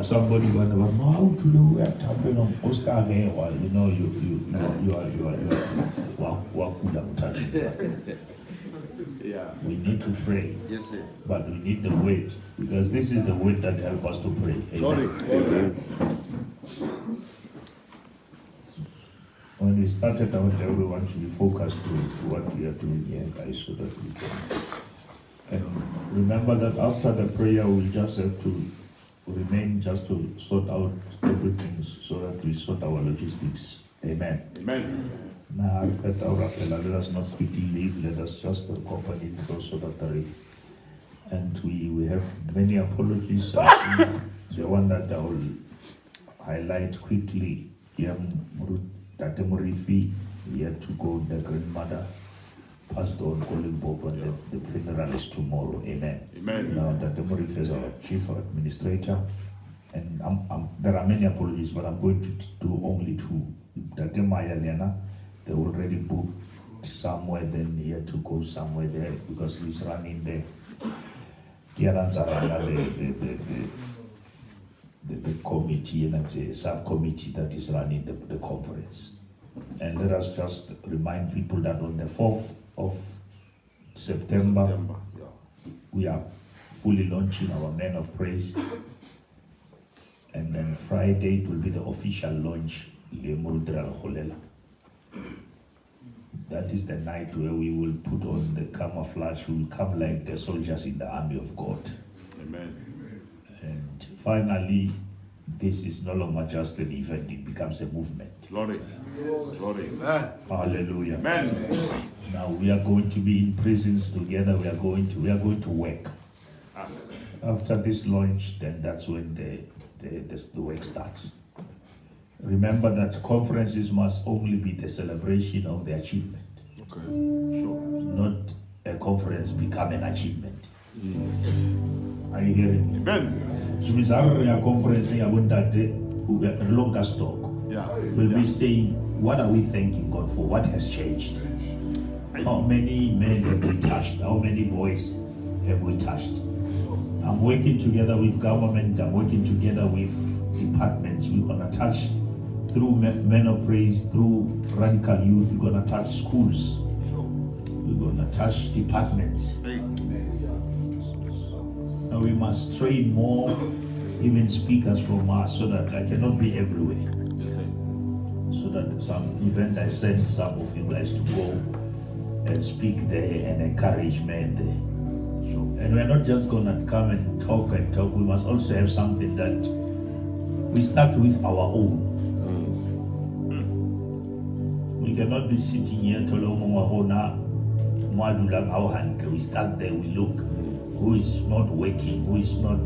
Somebody going to know how to do it. Thapelo, Oscar, you know, you are. Yeah. We need to pray. Yes, sir. But we need the weight, because this is the weight that helps us to pray. Amen. When we started out, everyone should be focused to what we are doing here, guys, so that we can. And remember that after the prayer, we just have to remain just to sort out everything so that we sort our logistics Amen. Amen. Now, let us not quickly leave. Let us just accompany also the three. And we have many apologies. The one that I will highlight quickly, Tate Morifi, he had to go, the grandmother passed on, calling Bob, and the funeral is tomorrow. Amen. Amen. Now, Tate Morifi is our chief administrator, and there are many apologies, but I'm going to do only two. Tate Maya Lena, they already booked somewhere, then he had to go somewhere there because he's running the committee and the subcommittee that is running the conference. And let us just remind people that on the 4th of September, we are fully launching our Men of Praise. And then Friday it will be the official launch. That is the night where we will put on the camouflage. We will come like the soldiers in the army of God. Amen. And finally, this is no longer just an event, it becomes a movement. Glory. Glory. Hallelujah. Amen. Now we are going to be in prisons together, we are going to work. After this launch, then that's when the work starts. Remember that conferences must only be the celebration of the achievement. Okay. Sure. Not a conference become an achievement. Are you hearing me? Amen. Which means our conference here longer stock. Yeah. We'll be saying, what are we thanking God for? What has changed? How many men have we touched? How many boys have we touched? I'm working together with government, I'm working together with departments. We're gonna touch through Men of Praise, through Radical Youth, we're gonna touch schools. We're gonna touch departments. Now we must train more, even speakers from us, so that I cannot be everywhere. So that some events I send some of you guys to go and speak there and encourage men there. And we're not just gonna come and talk, we must also have something that we start with our own. We cannot be sitting here we start there, we look who is not working, who is not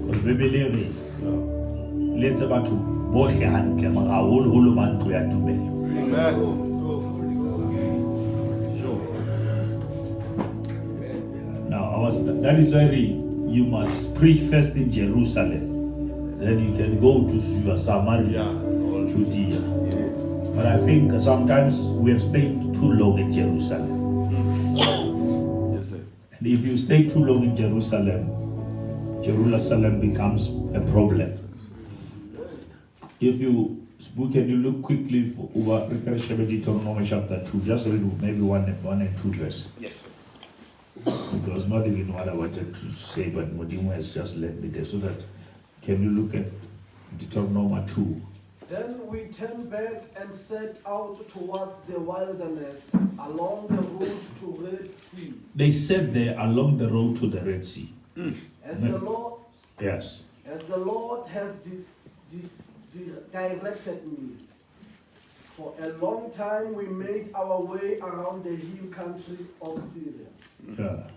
because baby let's about to both hand whole man to now that is why you must preach first in Jerusalem, then you can go to your Samaria or Judea. But I think sometimes we have stayed too long in Jerusalem. Yes, sir. And if you stay too long in Jerusalem becomes a problem. If you can you look quickly for over Deuteronomy chapter 2, just read maybe 1 and 2 verse. Yes. It was not even what I wanted to say, but Modimo has just led me there. So that, can you look at Deuteronomy 2? Then we turned back and set out towards the wilderness along the road to Red Sea. They said there along the road to the Red Sea. As the Lord, yes, as the Lord has directed me. For a long time we made our way around the hill country of Syria. yeah.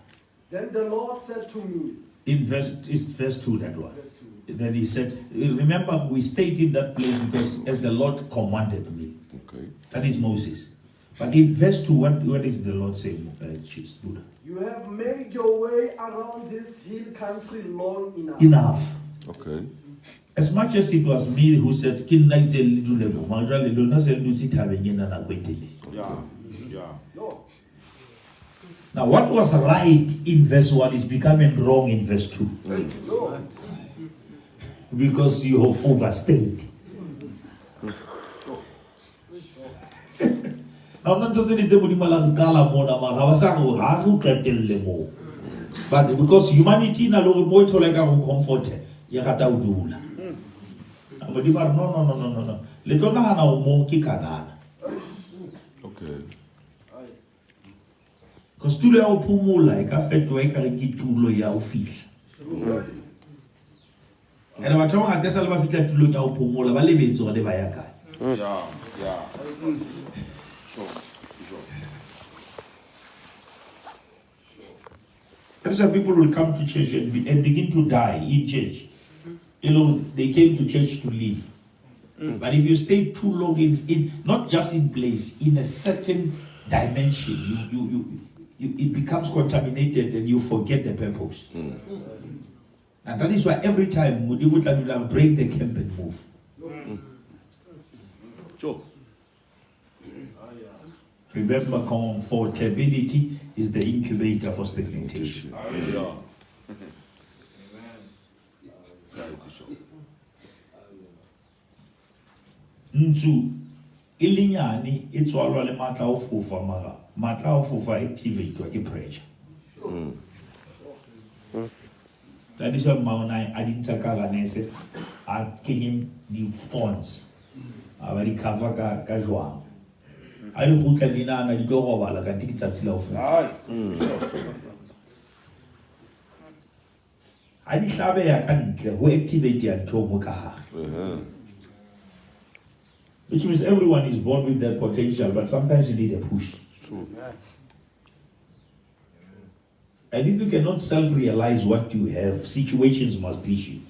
Then the Lord said to me, In verse 2, that one. verse 2, Then he said, remember we stayed in that place because as the Lord commanded me. Okay. That is Moses. But in verse 2, what is the Lord saying? Buddha? you have made your way around this hill country long enough. Enough. Okay. As much as it was me who said, Yeah. Yeah. No. now what was right in verse 1 is becoming wrong in verse 2. No. Because you have overstayed. I'm not talking but because humanity na lo boy to like a comfort ya kata udula. No. Le tona hana o mo ki kanana. Okay. Because tulo ya o phumula e ka fetwa e ka re ke tulo ya o fihla. And batho ba ngata sa le ba fitla tulong ya ho phomola ba lebetse gore ba ya kae. Yeah. Sure. That's why people will come to church and begin to die in church. You know, they came to church to live. But if you stay too long in not just in place, in a certain dimension, it becomes contaminated and you forget the purpose. And that is why every time we will break the camp and move. Sure. Remember, comfortability is the incubator for stagnation. Yeah. Ntsu ilinyani itswalwa le matla o fofa mara matla o fofa activate wa ke pressure. That is why Maunai adinta ka ganese a kenye di phones a ba di cover ka jwang a le gutla dinana di tlo robala ka tikitsatsi la o fofa a di hlabe ya ka ntle ho activate ya ntho mo ka hare. Which means everyone is born with that potential, but sometimes you need a push. Sure. And if you cannot self-realize what you have, situations must teach you.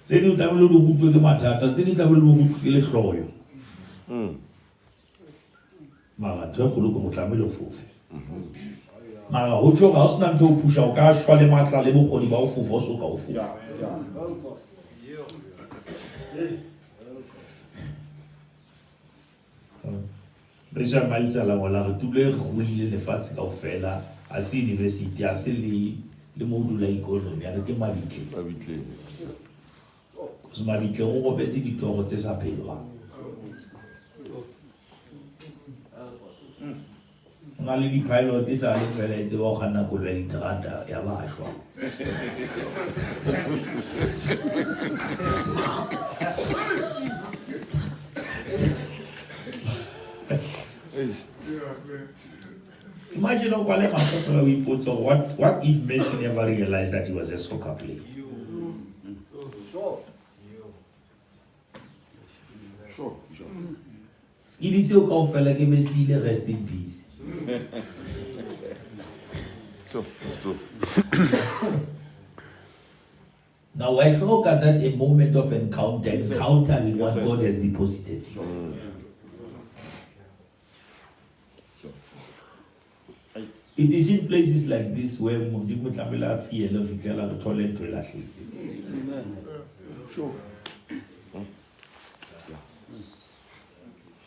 Tsene o tlamehile o rutwe ke mathata, tsene tlamehile o rutwe ke lehloyo. Mara ntho e kgolo ke go tlamehile o fofe. Mara ho tjho ga o sena ntho o pusha o ka shwa le matla le bokgoni ba o fofa o so ka o fofa. Déjà mal ça la voilà tout le rouler les faces ka ofela a si université a si le module la économie avec ma vie. Parce que ma vie on repèse du tort c'est ça payera. On a les pilotes et ça les faire les voir on a collé les trada ya ba choix. Imagine how we put so what if Messi never realized that he was a soccer player? Sure. Il dit au cas fallait que Messi il reste in peace. Sure. Now I look at that a moment of encountering what God has deposited. It is in places like this where Mundimu Tamila fear love fixela the toilet to last. Amen. Sure.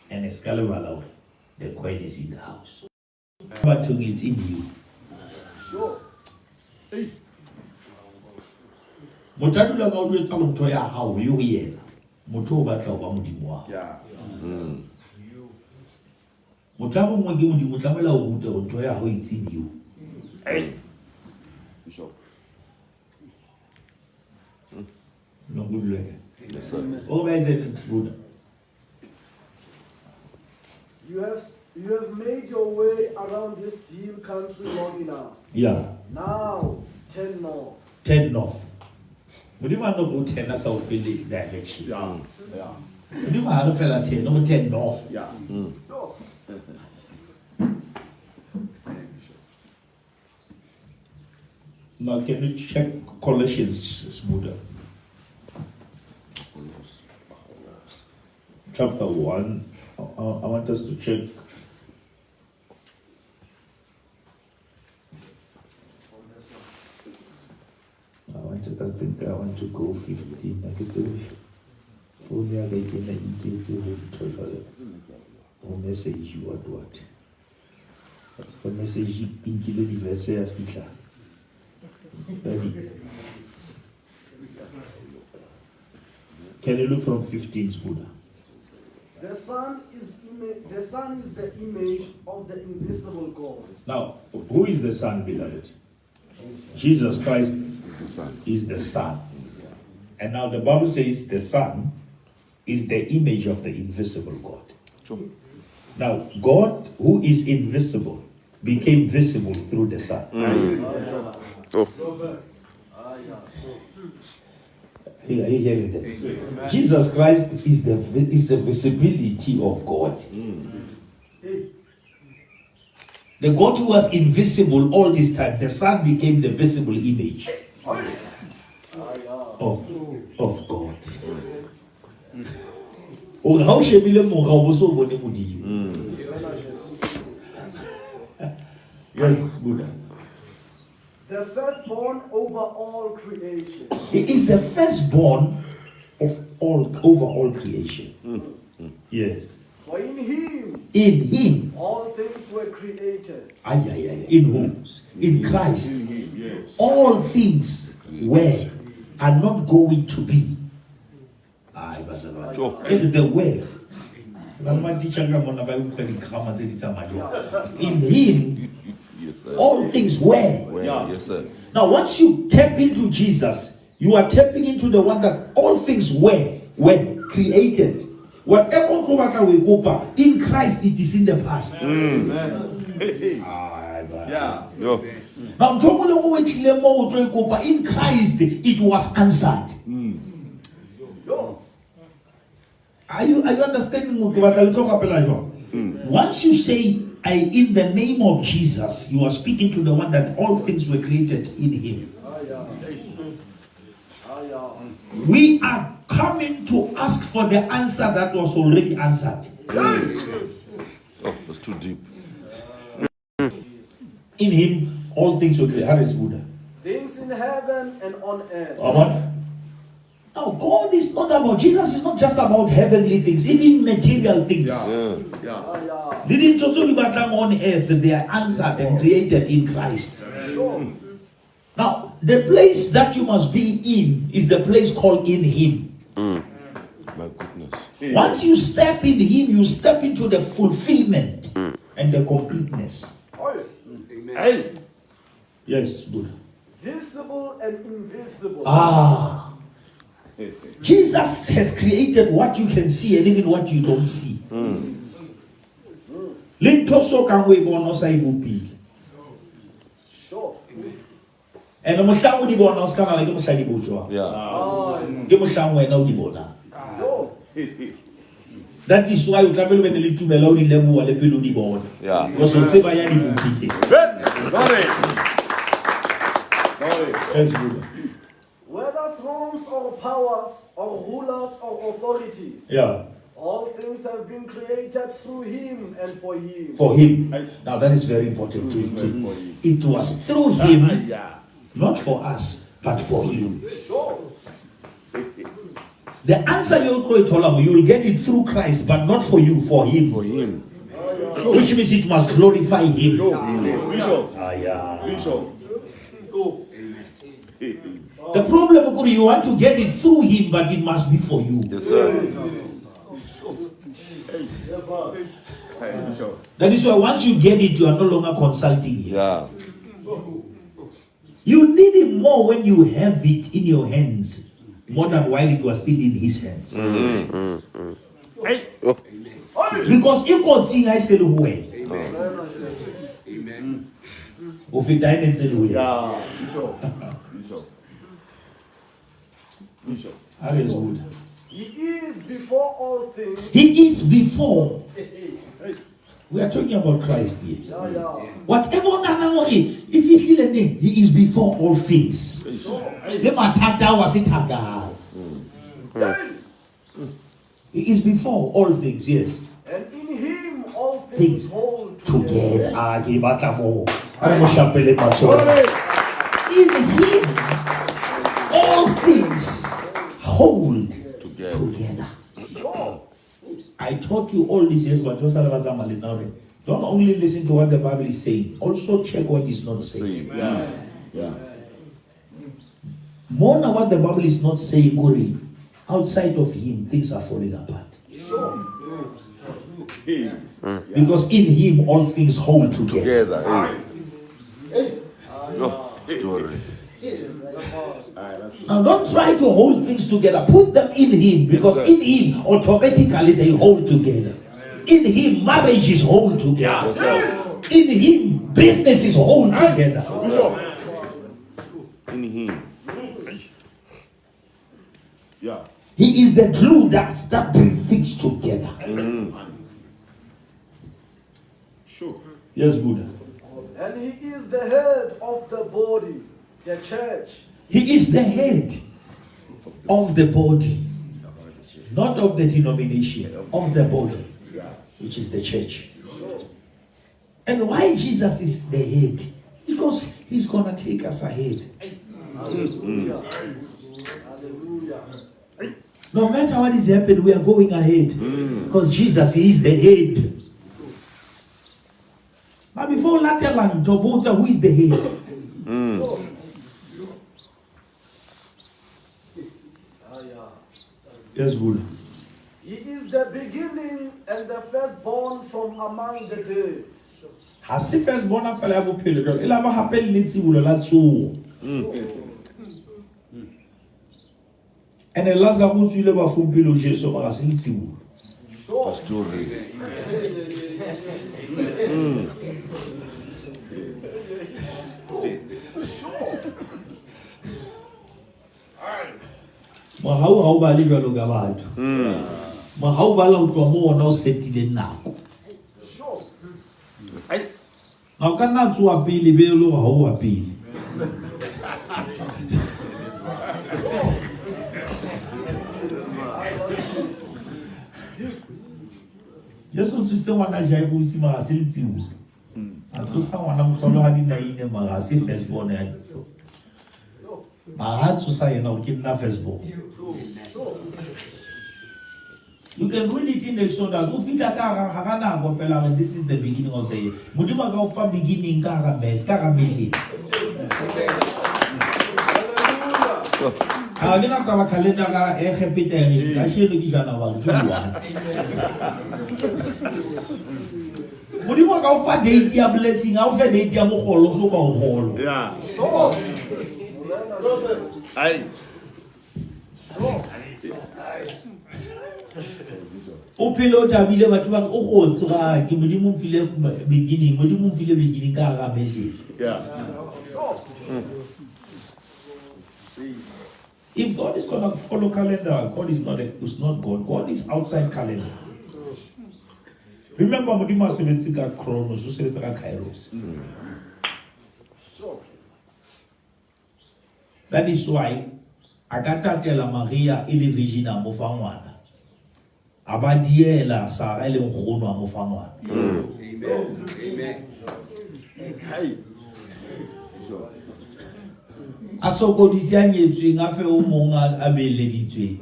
And Excalibur, the coin is in the house. But it's in you. Sure. Hey. Motadula ga o tsa ntho ya hao yo yena. Motho o batla go ba modimo wa. Yeah. Motho mo ke modimo tlamela o ruta go ntho ya hao it's in you. Hey. Bishop. No good luck. Yes, sir. Oh, where is it, Buddha? You have made your way around this hill country long enough. Yeah. Now, turn north. 10 north. Modimo a no go 10 as o fele direction. Yeah. Modimo ha re fela 10 no 10 north. Yeah. No. Now can you check Colossians, Buddha? Chapter 1. I want us to check. I want to go 15. I get to phone ya ga ke na iketse ho thola o message what. That's the message in the verse ya fitla. Can you look from 15, Buddha? The sun is the image of the invisible God. Now, who is the Son, beloved? Jesus Christ Son. is the Son. And now the Bible says the Son is the image of the invisible God. Sure. Now, God, who is invisible, became visible through the Son. Oh. Are you hearing that? Jesus Christ is the visibility of God. The God who was invisible all this time, the Son became the visible image of God. Oh, how should we Yes, Buddha. The firstborn over all creation. He is the firstborn of over all creation. Yes. For in him all things were created. In whom? In Christ. All things were are not going to be. In the way. In him, all things were. Yes, sir. Now, once you tap into Jesus, you are tapping into the one that all things were created. Whatever we go back, in Christ it is in the past. Yeah. No. Now, in Christ it was answered. Are you understanding what I'm talking about? Once you say, in the name of Jesus, you are speaking to the one that all things were created in him. We are coming to ask for the answer that was already answered. Oh, that's too deep. In him, all things were created. How is Buddha? Things in heaven and on earth. Now, God is not about, Jesus is not just about heavenly things, even material things. Didn't also be on earth that they are answered and created in Christ. Now, the place that you must be in is the place called in him. My goodness. Once you step in him, you step into the fulfillment and the completeness. Hey. Yes, Buddha. Visible and invisible. Jesus has created what you can see and even what you don't see. Sure. And that is why you travel when you to Melody level or the Piludi board. Yeah. Because you say by any book. Whether thrones or powers or rulers or authorities. All things have been created through him and for him. For him. Now that is very important too. It was through him, not for us, but for him. Sure. The answer you will get it through Christ, but not for you, for him. For him. Which means it must glorify him. The problem is you want to get it through him, but it must be for you. Yes, sir. That is why once you get it, you are no longer consulting him. Yeah. You need him more when you have it in your hands, more than while it was still in his hands. Because if God sing, I say, Amen. He is before all things. He is before. We are talking about Christ here. Whatever, if he feel a name, he is before all things. He is before all things, yes. And in him all things hold together. In him all things hold together. I taught you all this years, but don't only listen to what the Bible is saying, also check what is not saying. More than what the Bible is not saying, Guri, outside of him, things are falling apart. Because in him, all things hold together. Story. Now don't try to hold things together. Put them in him, because in him automatically they hold together. In him marriages hold together. In him, business is whole together. In him. Yeah. He is the glue that brings things together. Sure. Yes, Buddha. And he is the head of the body, the church. He is the head of the body, not of the denomination, of the body, which is the church. And why Jesus is the head? Because he's going to take us ahead. Hallelujah. Hallelujah. No matter what is happening, we are going ahead. Because Jesus is the head. But before Lateran, Tobota, who is the head? Yes, Buddha. He is the beginning and the firstborn from among the dead. Hasi firstborn after I will pay the girl. Ela ba happen litsi ulo la tso. And the last time we le ba fumpi lo Jesu ba se litsi ulo. Pastor. Mahau ba le jwalo ka batho. Mahau ba la utlwa mo ona o setile nako. Now ka nna tsoa pele be lo ga o wa pele. Yesu tsitse ngwana ja go isi ma se litsiwo. A tsosa ngwana mogolo ha di naine ma se firstborn ya tso. Ma ha tsosa yena o ke nna firstborn. You can read it in the Exodus. This is the beginning of the year. Mudima ka ufa beginning ka mes ka mele. Agina ka kalenda ka repeteri ka shelo ki jana wa tuwa. Mudima ka ufa date ya blessing, ufa date ya mogolo so ka ogolo. Yeah. Aye. O pelo tabile batho ba o gotse ga ke modimo mfile beginning ka ga message. Yeah. If God is going to follow calendar, God is not God. God is outside calendar. Remember modimo sebetsi ka chronos, o sebetsa ka kairos. That is why akatatela Maria ile virgin mo fa ngwana. Abadiela sa ele nkgono mo fa ngwana. Amen. Amen. Hey. A sokodisi a nyetsweng a fe o mong a beleditsweng.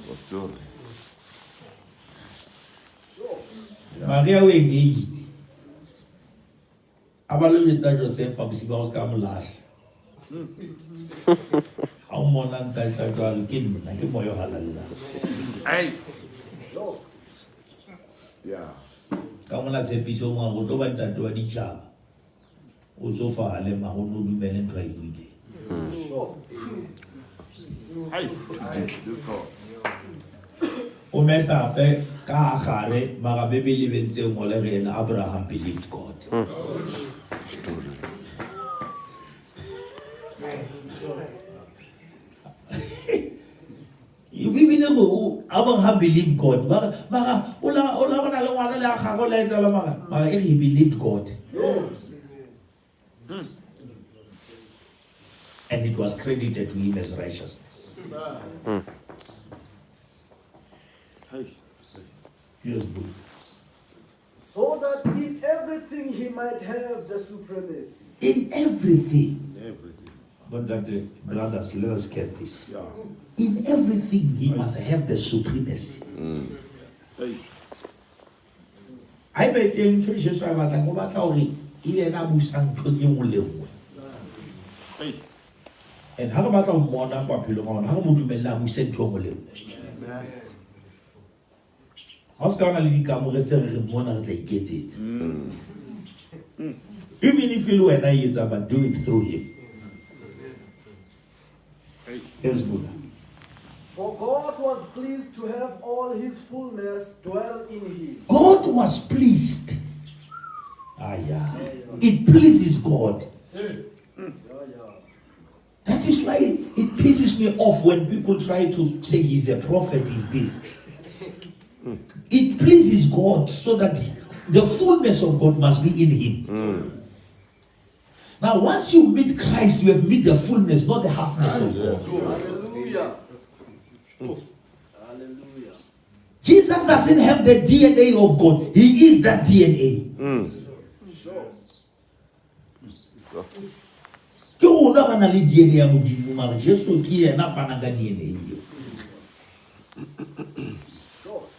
Pastor. Maria we engaged. Abalobetsa Joseph a bosiba o ska molahle. Ha o mona ntsa tsa jwalo ke nna ke moyo halalla. Hey. Yeah. Ka mona tshepiso mo go tlo ba ntate wa ditjhaba. O tsofa le ma go no dumele ntwa e buile. Hey. O mesa pe ka gare maga bebele bentse mo le rena Abraham believed God. You believe Abraham believed God. Maga ola bana le ngwana le a gago la etsa la maga he believed God. And it was credited to him as righteousness. Hey. Yes, good. So that in everything he might have the supremacy. In everything. Everything. But that brothers, let us get this. Yeah. In everything, he must have the supremacy. Hey. I bet you Jesus I batla go batla hore ile na busang ntho e nngwe le nngwe. Hey. And ha re batla go bona bophelo ga ona ha re mo dumella mo se ntho e nngwe le nngwe. Ha se ka na le dikamore tse re bona re tla iketsetsa. Even if you were not but do it through him. Yes, Buddha. For God was pleased to have all his fullness dwell in him. God was pleased. Yeah. It pleases God. That is why it pisses me off when people try to say he's a prophet, is this. It pleases God so that the fullness of God must be in him. Now, once you meet Christ, you have met the fullness, not the halfness of God. Hallelujah. Hallelujah. Jesus doesn't have the DNA of God. He is that DNA. Sure.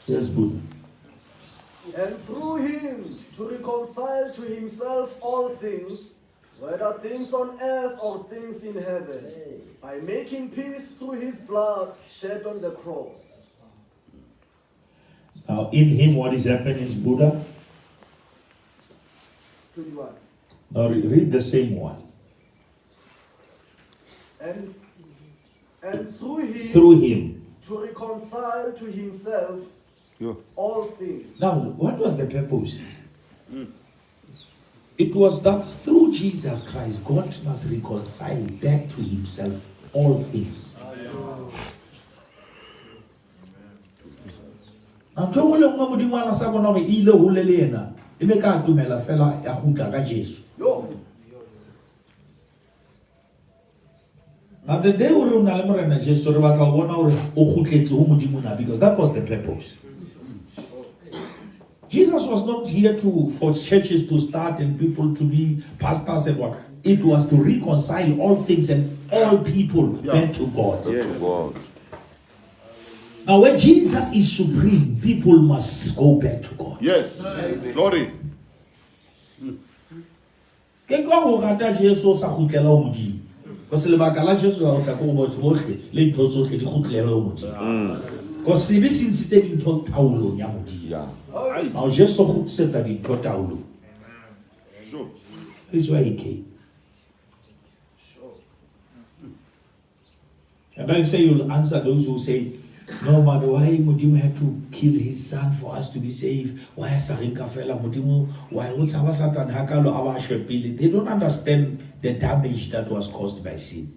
Yes, good. And through him to reconcile to himself all things, whether things on earth or things in heaven, by making peace through his blood shed on the cross. Now, in him, what is happening is Buddha. 21. Now, read the same one. And Through him. To reconcile to himself all things. Now, what was the purpose? It was that through Jesus Christ, God must reconcile back to himself all things. Now, now the day we because that was the purpose. Jesus was not here for churches to start and people to be pastors and what. It was to reconcile all things and all people back to God. Now when Jesus is supreme, people must go back to God. Yes. Glory. Because se be sintshitse dintho taolong ya modimo. Now just so khutsetsa dintho taolong. This is why he came. And I say you'll answer those who say, no matter why Modimo had to kill his son for us to be saved. Why Sarinka fella Modimo? Why would Satan Hakalo Abashepili? They don't understand the damage that was caused by sin.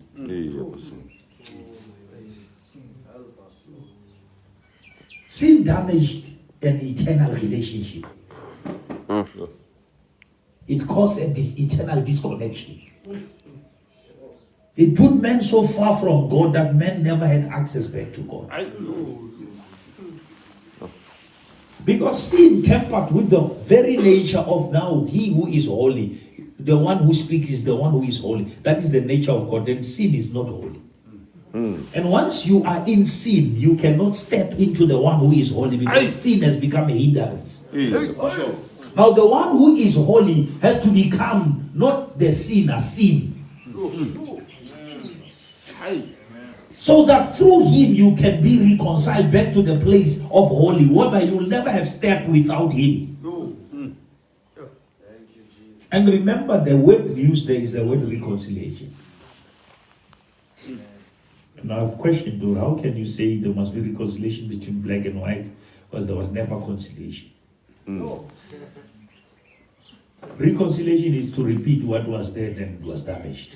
Sin damaged an eternal relationship. It caused an eternal disconnection. It put men so far from God that men never had access back to God. Because sin tampered with the very nature of now he who is holy. The one who speaks is the one who is holy. That is the nature of God. Then sin is not holy. And once you are in sin, you cannot step into the one who is holy because sin has become a hindrance. Now the one who is holy has to become not the sinner, sin. So that through him you can be reconciled back to the place of holy, whereby you will never have stepped without him. And remember, the word used there is the word reconciliation. Now I've questioned though, how can you say there must be reconciliation between black and white? Because there was never conciliation. Reconciliation is to repeat what was dead and was damaged.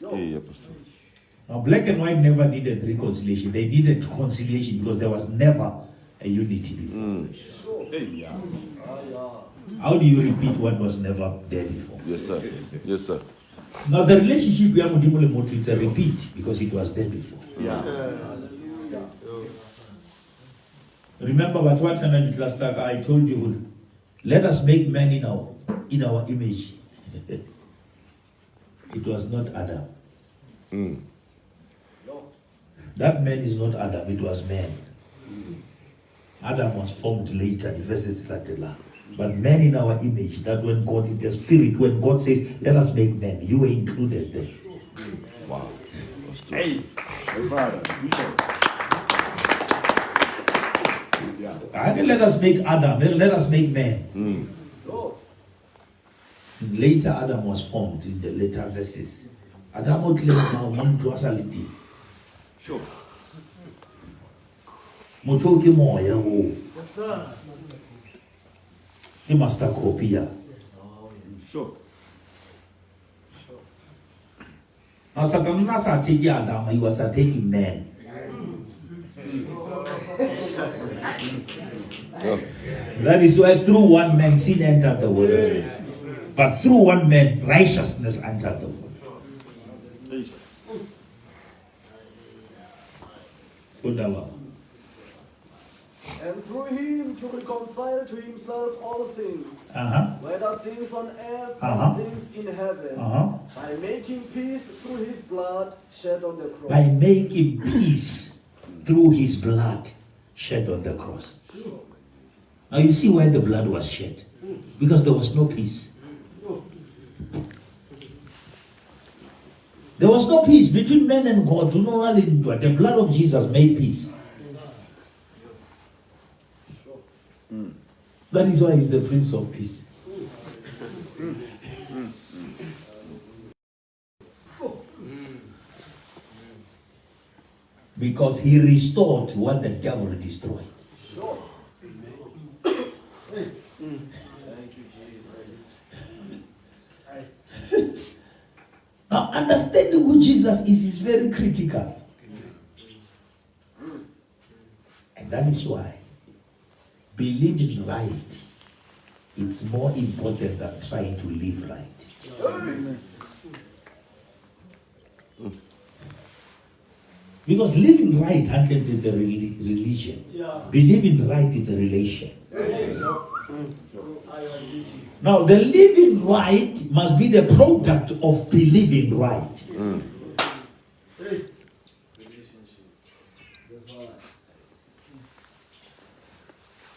Now black and white never needed reconciliation. They needed conciliation because there was never a unity before. How do you repeat what was never there before? Yes, sir. Yes, sir. Now the relationship we have with Modimo, it's a repeat because it was there before. Remember what I did last time? I told you, let us make man in our image. It was not Adam. That man is not Adam, it was man. Adam was formed later, the verses later. But man in our image, that when God in the spirit, when God says, let us make man, you were included there. Wow. Hey, brother. I didn't let us make Adam, let us make man. Later Adam was formed in the later verses. Adam claimed now one causality. Sure. Motho ke moya o. He must have copy. Sure. Now Satan was taking Adam, he was taking man. That is why through one man sin entered the world. But through one man righteousness entered the world. And through him to reconcile to himself all things, whether things on earth or things in heaven, by making peace through his blood shed on the cross. By making peace through his blood shed on the cross. Now you see why the blood was shed. Because there was no peace. There was no peace between man and God. The blood of Jesus made peace. That is why he's the Prince of Peace. Because he restored what the devil destroyed. Now, understanding who Jesus is very critical. And that is why believing right is more important than trying to live right. Because living right, it's a religion. Believing right is a relation. Now, the living right must be the product of believing right.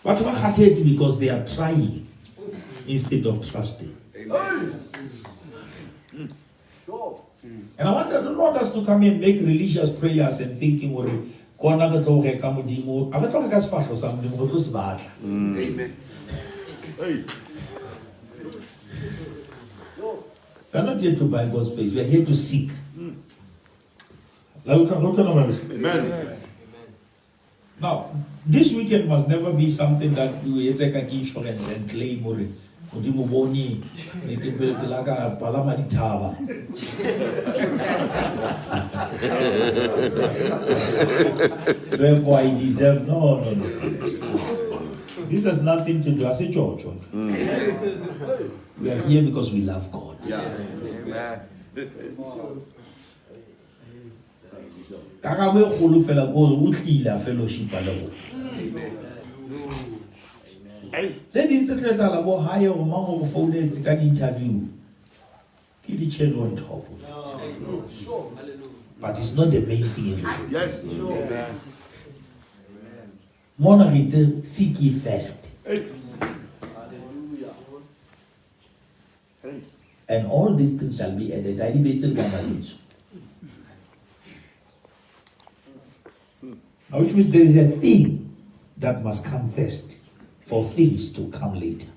But what happens because they are trying instead of trusting. And I want the Lord us to come and make religious prayers and thinking, Amen. We are not here to buy God's face. We are here to seek. Amen. Now, this weekend must never be something that you take an insurance and claim or therefore I deserve. No. This has nothing to do as a church. We are here because we love God. Fellowship. Interview. On top of it. But it's not the main thing. Yes. Monarch, seek ye first. And all these things shall be added. Now, which means there is a thing that must come first for things to come later.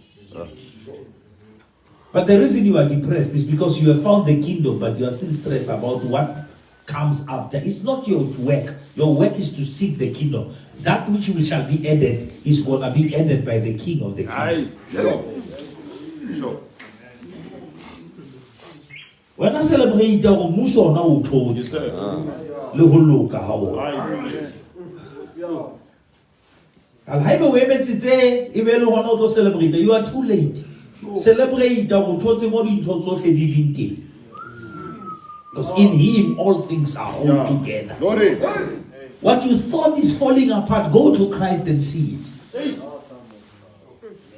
But the reason you are depressed is because you have found the kingdom, but you are still stressed about what comes after. It's not your work. Your work is to seek the kingdom. That which shall be added is going to be added by the king of the kingdom. Sure. When I celebrate the Muso now told you are too late. Celebrate because in him all things are all together. What you thought is falling apart, go to Christ and see it.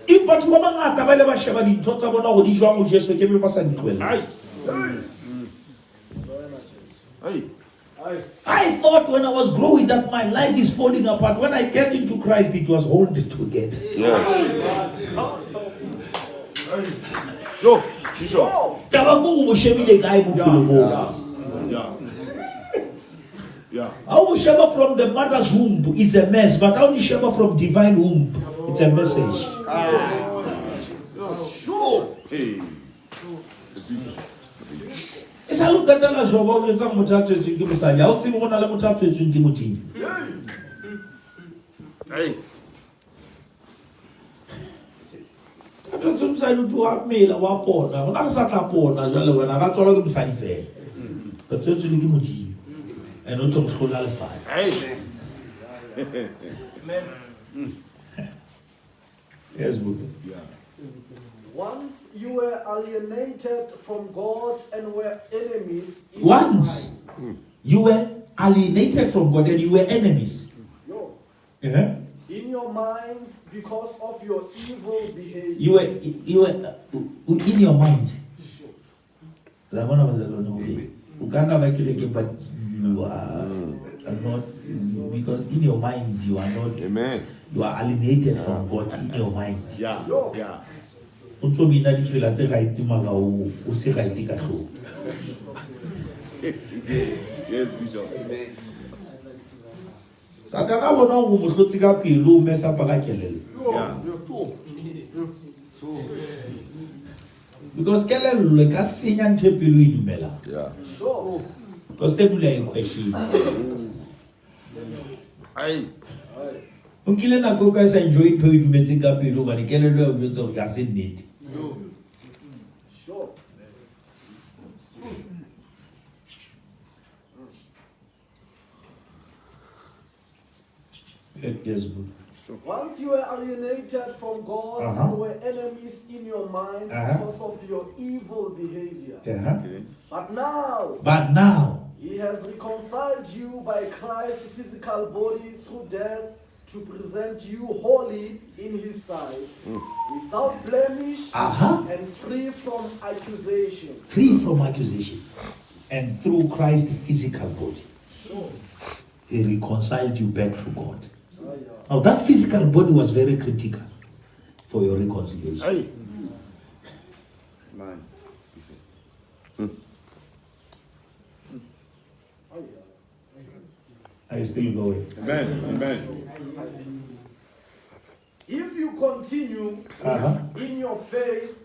If but I thought when I was growing that my life is falling apart. When I get into Christ, it was holding together. How Sheba from the mother's womb is a mess, but how Sheba from divine womb, it's a message. It's a look at the job of some muchacho to give us a Hey. Mosadi o tloga mmele wa pona gona re sa tla pona jale wena ga tswalwa ke mosadi fela ka tswetswe le ke modimo and o tlo go hlola lefatshe. Hey. Yes, Buddha. Yeah. Once you were alienated from God and were enemies. Once you were alienated from God and you were enemies. Yo. Uh-huh. In your minds because of your evil behavior. You were in your mind. But you are not, because in your mind you are not. Amen. You are alienated from God in your mind. Yeah. Yeah. Yes, Bishop. Amen. Satana bona go mohlotsi ka pelo o mesa pa ka kelelo. Yeah. Because kelelo le ka senya ntho e pelo e dumela. Yeah. Sure. Because they do like question. Hey. O kile na go ka sa enjoy ntho e dumetseng ka pelo ba le kelelo ya o jwetsa go ka se nnete. Sure. Yes, good. Once you were alienated from God and were enemies in your mind because of your evil behavior. Okay. But now He has reconciled you by Christ's physical body through death to present you holy in His sight, without blemish and free from accusation. Free from accusation. And through Christ's physical body, He reconciled you back to God. Now that physical body was very critical for your reconciliation. Hey. Man. Are you still going? Amen. Amen. If you continue in your faith,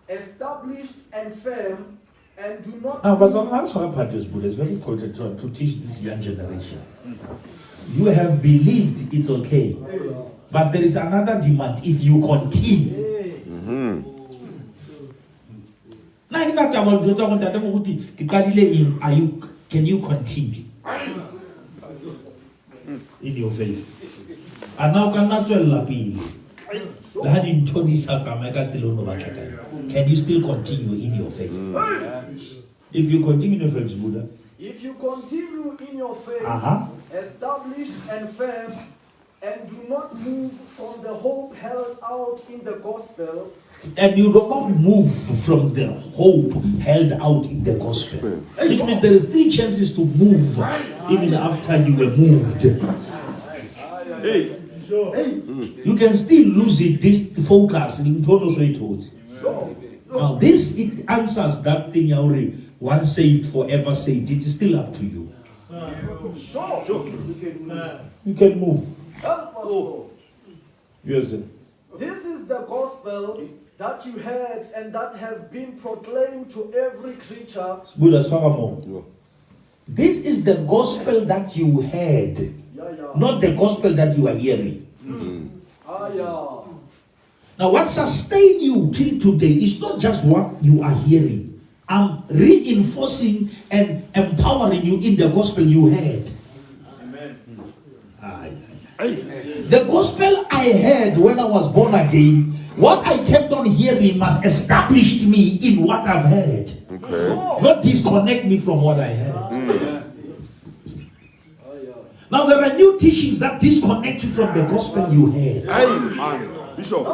established and firm, and do not. Now, but some answer part is good. It's very important to teach this young generation. You have believed it's okay, but there is another demand. If you continue. Can you continue in your faith? And now can you still continue in your faith? If you continue in your faith, Buddha. If you continue in your faith, established and firm, and do not move from the hope held out in the gospel. And you do not move from the hope held out in the gospel. Which means there is 3 chances to move even after you were moved. Hey. You can still lose it, this focus. Now this, it answers that thing already. Once saved, forever saved. It is still up to you. You can move. Help us, Lord. Yes, sir. This is the gospel that you heard and that has been proclaimed to every creature. This is the gospel that you heard, not the gospel that you are hearing. Now, what sustains you till today is not just what you are hearing. I'm reinforcing and empowering you in the gospel you heard. The gospel I heard when I was born again, what I kept on hearing must establish me in what I've heard. Not disconnect me from what I heard. Now there are new teachings that disconnect you from the gospel you heard. Bishop.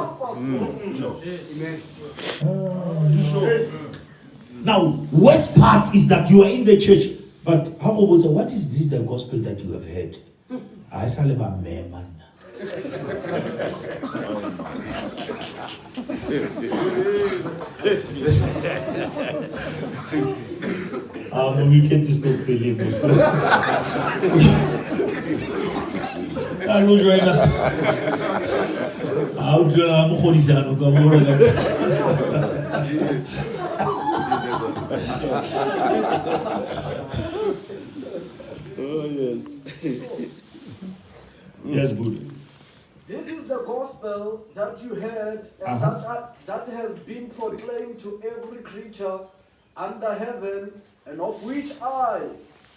Now, worst part is that you are in the church, but how about what is this the gospel that you have heard? I say about man. We get to stop feeling so. I will join us. I'll join us. Oh, yes. Yes, Buddha. This is the gospel that you heard and that has been proclaimed to every creature under heaven, and of which I,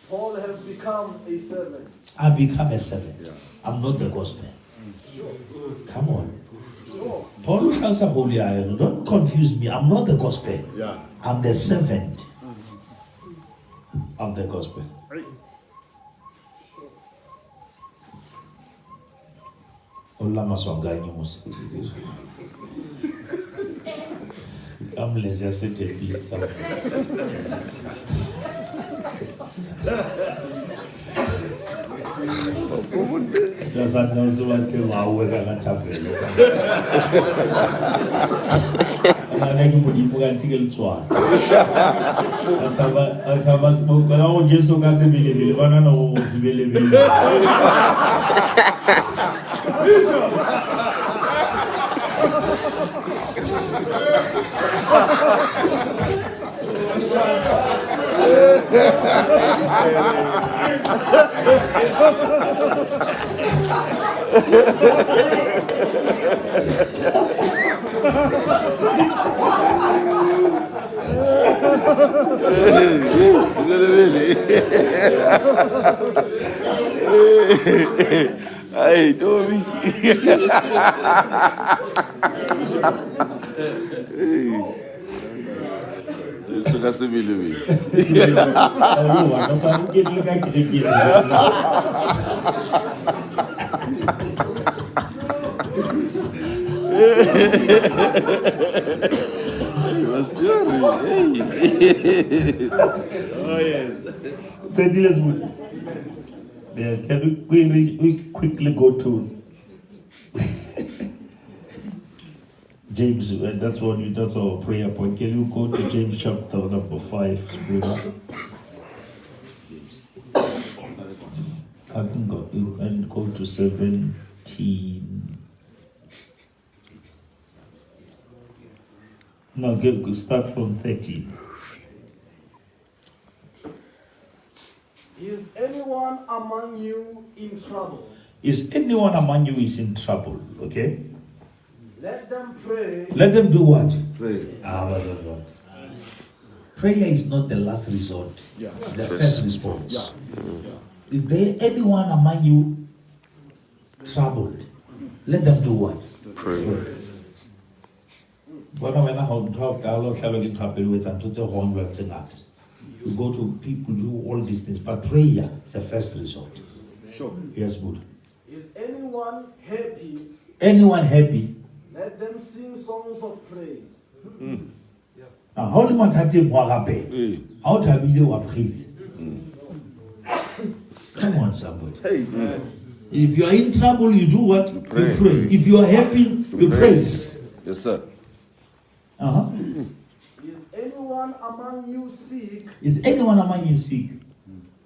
Paul, have become a servant. I become a servant. Yeah. I'm not the gospel. Come on. Paul shouts a holy iron. Don't confuse me. I'm not the gospel. Yeah. I'm the servant of the gospel. Allah maswanganye musi. I'm lazy. I said, please. Just announce what you are with a Thapelo. I'm going to put you in a twat. That's how I smoke. But I will just so gas a billy. One and all was billy. Hey, do me. Isso que você me liga. Não sabe o que ele vai querer. Oh, yes. Can we quickly go to James? That's our prayer point. Can you go to James chapter number 5? I can go to 17. No, start from 13. Is anyone among you in trouble? Is anyone among you is in trouble? Okay. Let them pray. Let them do what? Pray. Prayer is not the last resort. Yeah. It's the first response. Yeah. Is there anyone among you troubled? Let them do what? Pray. You go to people, do all these things, but prayer is the first resort. Sure. Yes, good. Is anyone happy? Anyone happy? Let them sing songs of praise. Now, how do you How do you praise? Come on, somebody. Hey. If you are in trouble, you do what? You pray. If you are happy, you praise. Yes, sir. Is anyone among you sick? Is anyone among you sick?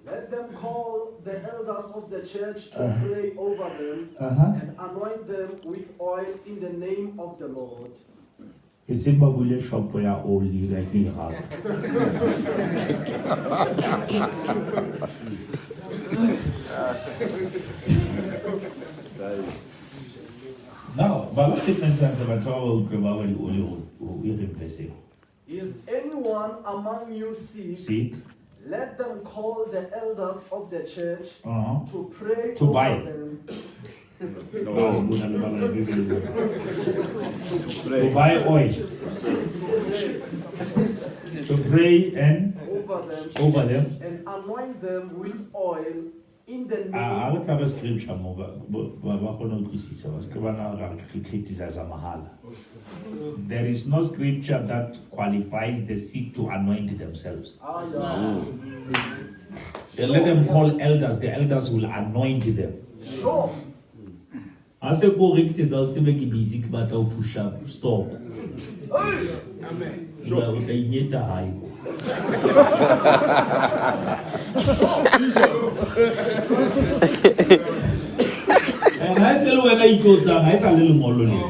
Let them call the elders of the church to pray over them and anoint them with oil in the name of the Lord. Is it babule shop ya oli like here? Now, but statements and the Is anyone among you sick? sick? Let them call the elders of the church to pray To over buy. them. To buy oil. To pray and over them. And anoint them with oil in the name. I would have a scripture, there is no scripture that qualifies the sick to anoint themselves. They let them call elders, the elders will anoint them. Sure. I say, go Rick says, I'll make it easy, but I'll push up, stop. Amen. Sure. Okay, need to hide. And I say, when I go down, I say a little more lonely.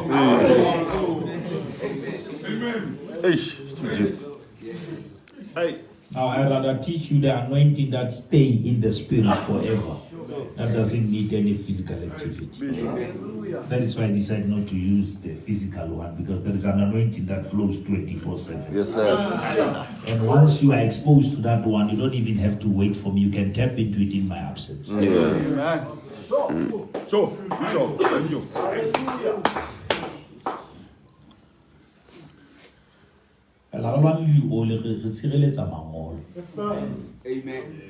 Hey. Now, I'd rather teach you the anointing that stay in the spirit forever. That doesn't need any physical activity. Hallelujah. That is why I decided not to use the physical one, because there is an anointing that flows 24/7. Yes, sir. And once you are exposed to that one, you don't even have to wait for me. You can tap into it in my absence. Yeah. Amen. Sure. So, Bishop, thank you. Hallelujah. Amen.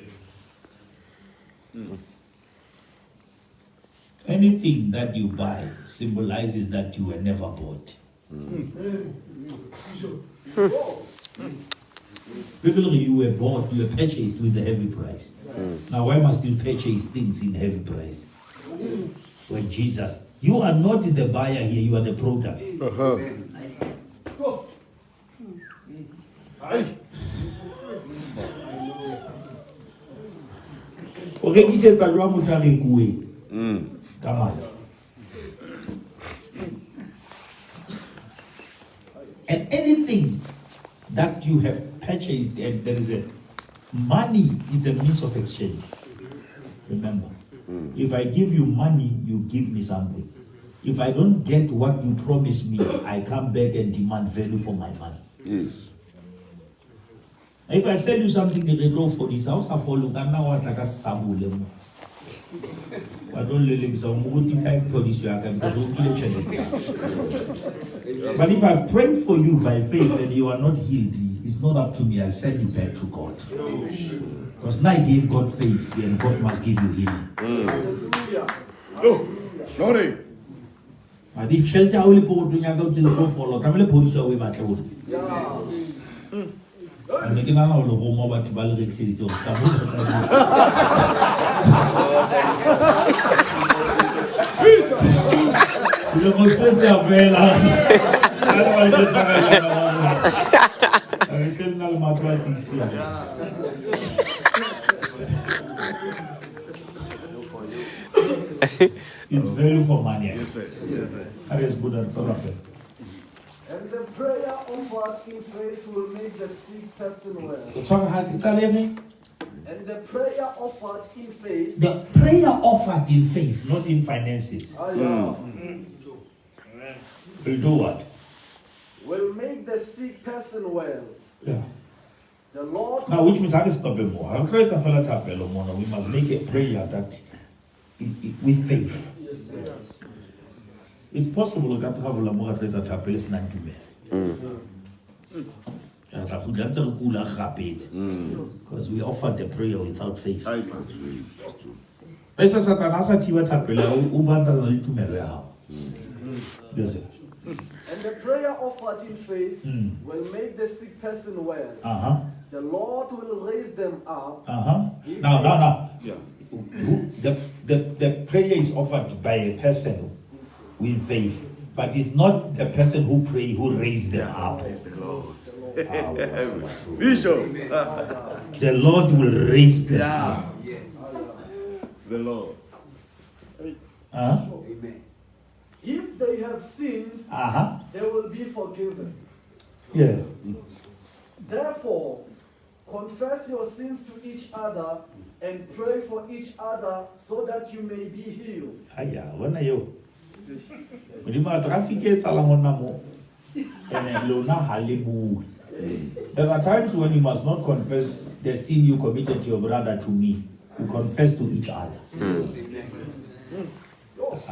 Anything that you buy symbolizes that you were never bought. People, you were bought, you were purchased with a heavy price. Now, why must you purchase things in heavy price? When Jesus, you are not the buyer here, you are the product. Okay, he said, and anything that you have purchased, and there is a money is a means of exchange. Remember, if I give you money, you give me something. If I don't get what you promised me, I come back and demand value for my money. Yes. If I sell you something in the door for this house, I follow that now. I take a sample. I don't let him some multi-type police. But if I've prayed for you by faith and you are not healed, it's not up to me. I send you back to God. Because now I gave God faith, and God must give you healing. Oh, sorry. But if shelter only go to go follow, come the police away back. And again, I know the home about to Balric City. It's value for money. Yes, sir. Yes, sir. That is good and perfect. And the prayer offered in faith will make the sick person well. And the prayer offered in faith. The prayer offered in faith, not in finances. Will do what? Will make the sick person well. Yeah. The Lord. Now, which means I just stop more. I'm trying to follow Thapelo more. We must make a prayer that with faith. It's possible to have a more at Thapelo is not to me. Because we offered the prayer without faith. I can't read. Yes, sir. And the prayer offered in faith will make the sick person well. The Lord will raise them up. Now. Yeah. The prayer is offered by a person with faith, but it's not the person who pray who raised them up. Bishop. The Lord will raise them up. The Lord. Amen. If they have sinned, they will be forgiven. Yeah. Therefore, confess your sins to each other and pray for each other so that you may be healed. When are you? There are times when you must not confess the sin you committed to your brother to me. You confess to each other. You don't.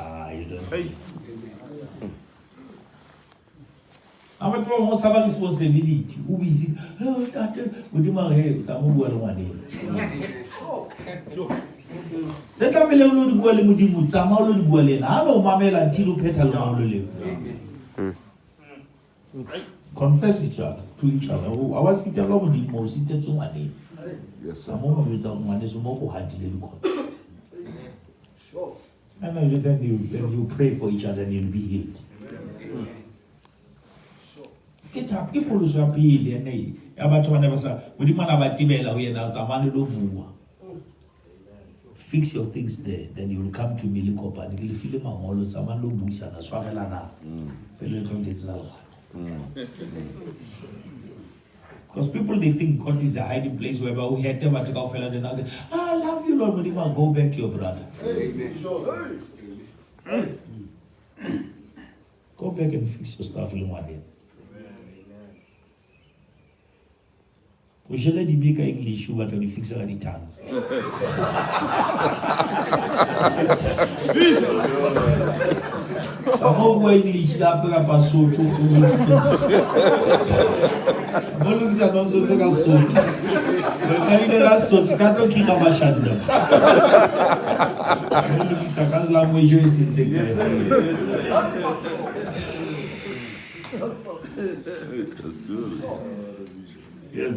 I'm a problem what's about responsibility. Who is it? Oh, that would you marry? Some one day. Set up a little dwelling with him with some other dwelling. I know Mamela until petal. Confess each other to each other. I was sitting along with him, most seated to money. Yes, sir. Some moment without money, so more had to live. Sure. And then you pray for each other and you'll be healed. Get up, people who are healed and they about to never say, we demand about Tibela, we are now. Fix your things there, then you will come to me, look up and you'll feel him all of someone who moves and a swagger. Because people they think God is a hiding place where we had never to go for another. I love you, Lord will go back to your brother. Go back and fix your stuff in one day. We should let the big English you but only fix it the tongues. Some of English that put so to no looks at them so take a suit. The kind of suit can't keep a machine. No looks at that language is in Yes,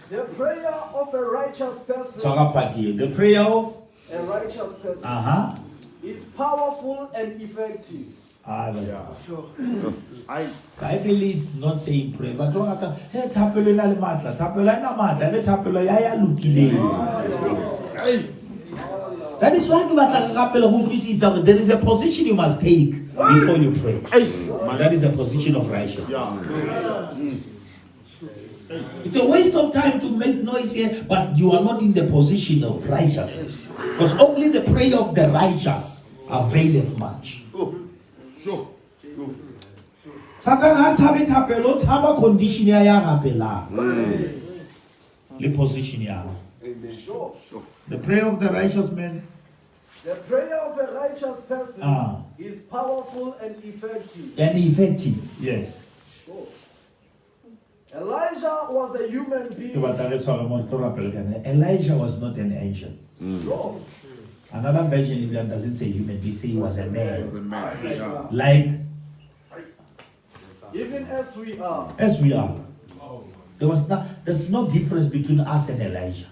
The prayer of a righteous person. the prayer of A righteous person is powerful and effective. Bible is not saying pray, but hey, Thapelo na le matla, Thapelo ina matla, le Thapelo ya ya lokile. That is why there is a position you must take before you pray. That is a position of righteousness. It's a waste of time to make noise here, but you are not in the position of righteousness. Because only the prayer of the righteous availeth much. Sometimes have it happen, let's have a condition here. The position here. The prayer of the righteous man. The prayer of a righteous person is powerful and effective. And effective, yes. Sure. Elijah was a human being. Elijah was not an angel. Sure. Another version in that doesn't say human being, say he was a man. Yeah. Like Even as we are. as we are. There's no difference between us and Elijah.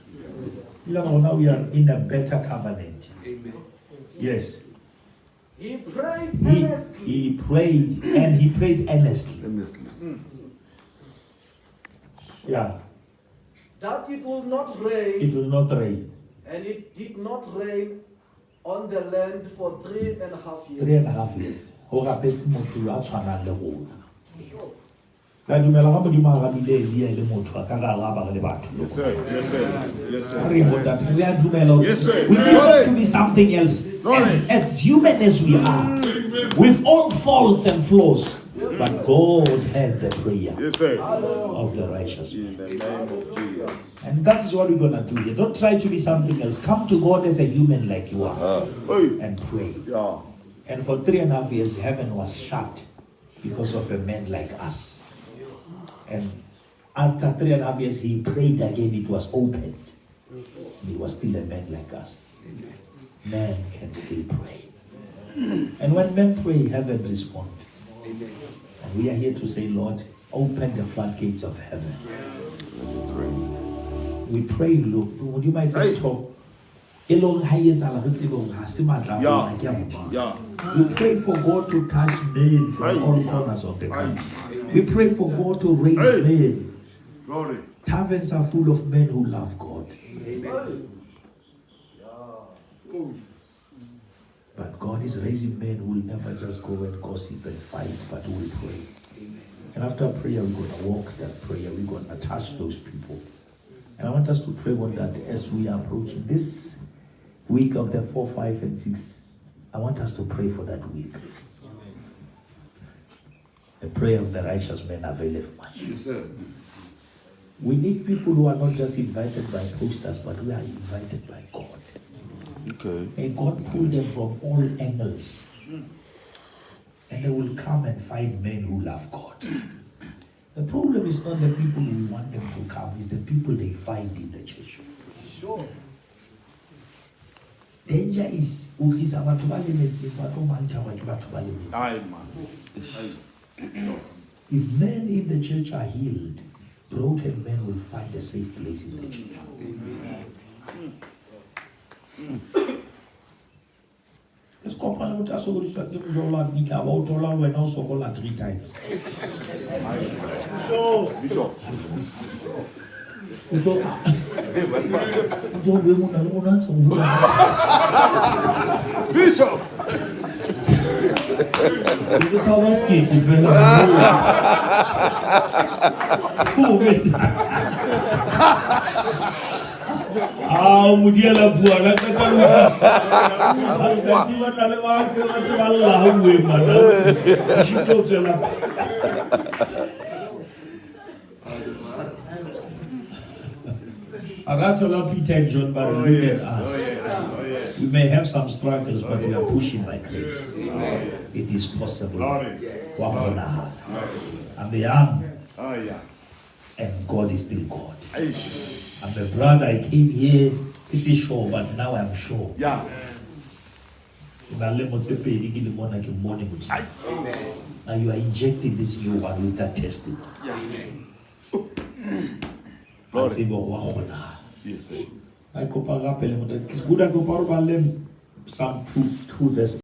You know, now we are in a better covenant. Amen. Yes. He prayed earnestly. He prayed and he prayed earnestly. Yeah. That it will not rain. It will not rain. And it did not rain on the land for 3.5 years. 3.5 years. Ho rapetse motho a tshwanang le rona. La dumela ga modimo a rabile Elia le motho a ka ga ba le batho. Yes, sir. Yes, sir. Yes, sir. We are dumela. Yes, sir. We need not to be something else. As human as we are, with all faults and flaws, but God had the prayer Yes, sir. of the righteous man. In the name of Jesus. And that is what we're going to do here. Don't try to be something else. Come to God as a human like you are and pray. Yeah. And for 3.5 years, heaven was shut because of a man like us. And after 3.5 years, he prayed again. It was opened. He was still a man like us. Man can still pray. And when men pray, heaven responds. And we are here to say, Lord, open the floodgates of heaven. We pray, Lord. Would you mind saying so? Yeah. We pray for God to touch men from all corners of the country. We pray for God to raise men. Glory. Taverns are full of men who love God. But God is raising men who will never just go and gossip and fight, but who will pray. And after prayer, we're going to walk that prayer. We're going to touch those people. And I want us to pray on that as we are approaching this week of the 4, 5, and 6. I want us to pray for that week. The prayer of the righteous man availeth much. Yes, sir. We need people who are not just invited by posters, but we are invited by God. Okay. May God pull them from all angles. And they will come and find men who love God. The problem is not the people who want them to come, it's the people they find in the church. Sure. Danger is Aye, man. if men in the church are healed, broken men will find a safe place in the church. Let's go on with us. So we should give you all our feet. About all our when also call 3 times. Bishop. So, Bishop. this is how let's get it. Ah, mudiela buana katalu. Nanti mana lewat ke macam Allah gue mana. Situ jalan. I got a lot of attention, but look at us. We may have some struggles, but we are pushing by grace. It is possible. Wafona. I'm young, Oh, yeah. and God is still God. Eish. I'm a brother. I came here. This is sure, but now I'm sure. Yeah. Now you are injecting this new one with that testing. Yeah. I say, but wafona. Yes, sir. I go back up. It's good. I go back. Some two verses.